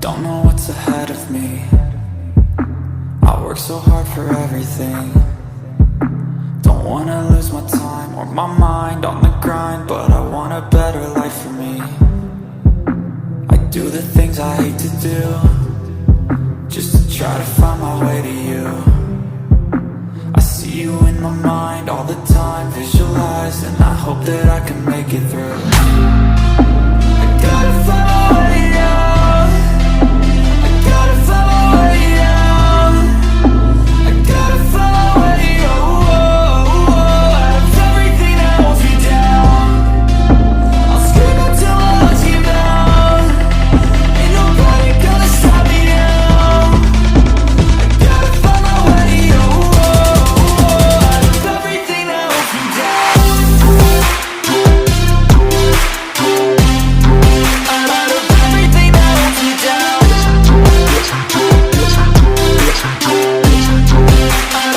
Don't know what's ahead of me. I work so hard for everything. Don't wanna lose my time or my mind on the grind, but I want a better life for me. I do the things I hate to do, just to try to find my way to you. I see you in my mind all the time, visualize, and I hope that I can make it through. I gotta find my way out. I gotta find my way out. I gotta find my way out of everything that holds me down. I'll scream until my lungs give out. Ain't nobody gonna stop me now. I gotta find my way out of everything that holds me down. Out of everything that holds me down.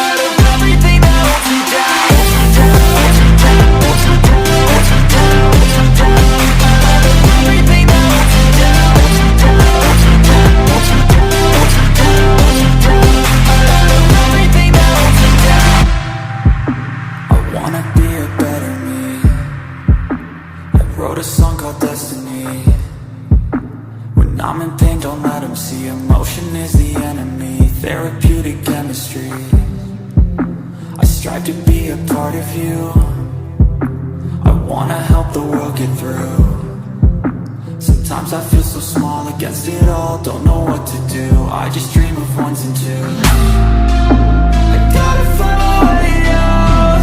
Out of everything that holds me down. I wanna be a better me. I wrote a song called Destiny. When I'm in pain, don't let them see. Emotion is the enemy. Therapeutic chemistry. I strive to be a part of you. I wanna help the world get through. Sometimes I feel so small against it all. Don't know what to do. I just dream of ones and twos. I gotta find my way out.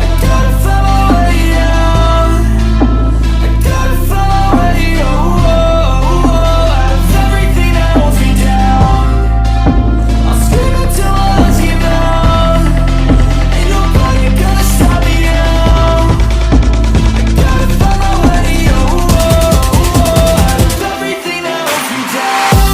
I gotta find my way out. I gotta find my way out of everything that holds me down. I'll scream until my lungs give out. Ain't nobody gonna stop me now. I gotta find my way out of everything that holds me down.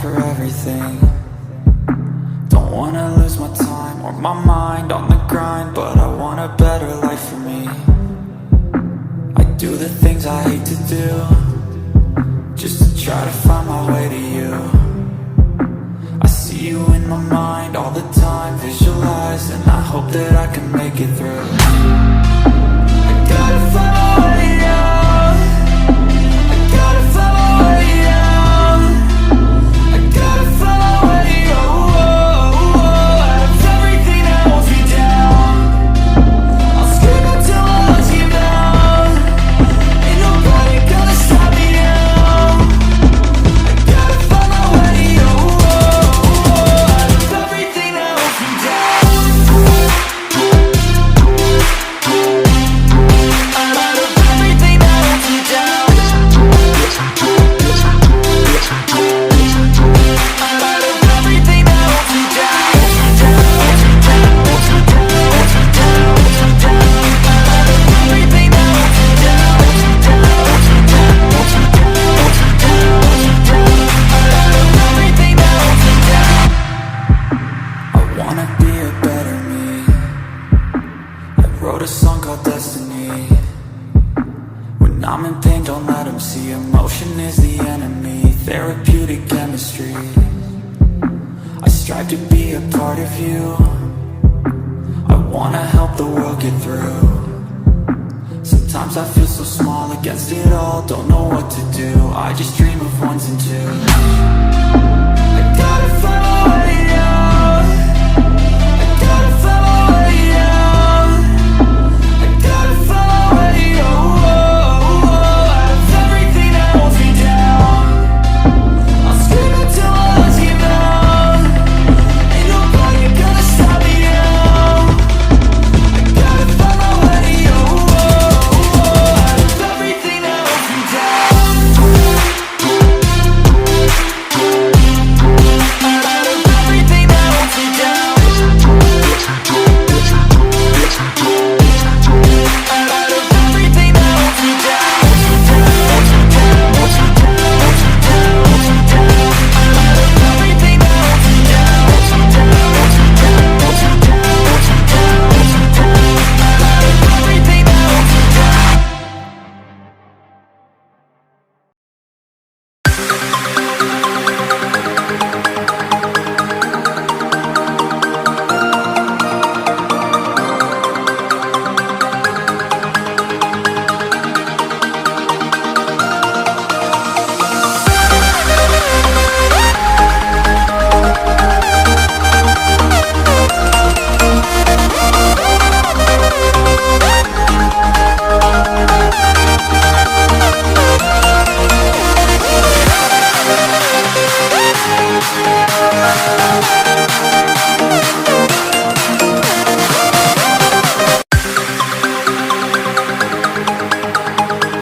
for everything. Don't wanna lose my time or my mind on the grind, but I want a better life for me. I do the things I hate to do, just to try to find my way to you. I see you in my mind all the time, visualize, and I hope that I can make it through. I gotta find my way out. I gotta find my way out. I gotta find my way out of everything that holds me down. I'll scream until my lungs give out. Ain't nobody gonna stop me now. I gotta find my way out of everything that holds me down. Out of everything that holds me down. Out of everything that holds me down. I wanna be a better me. I wrote a song called Destiny. When I'm in pain, don't let them see. Emotion is the enemy. Therapeutic chemistry. I strive to be a part of you. I wanna help the world get through. Sometimes I feel so small against it all. Don't know what to do. I just dream of ones and twos. I gotta find my way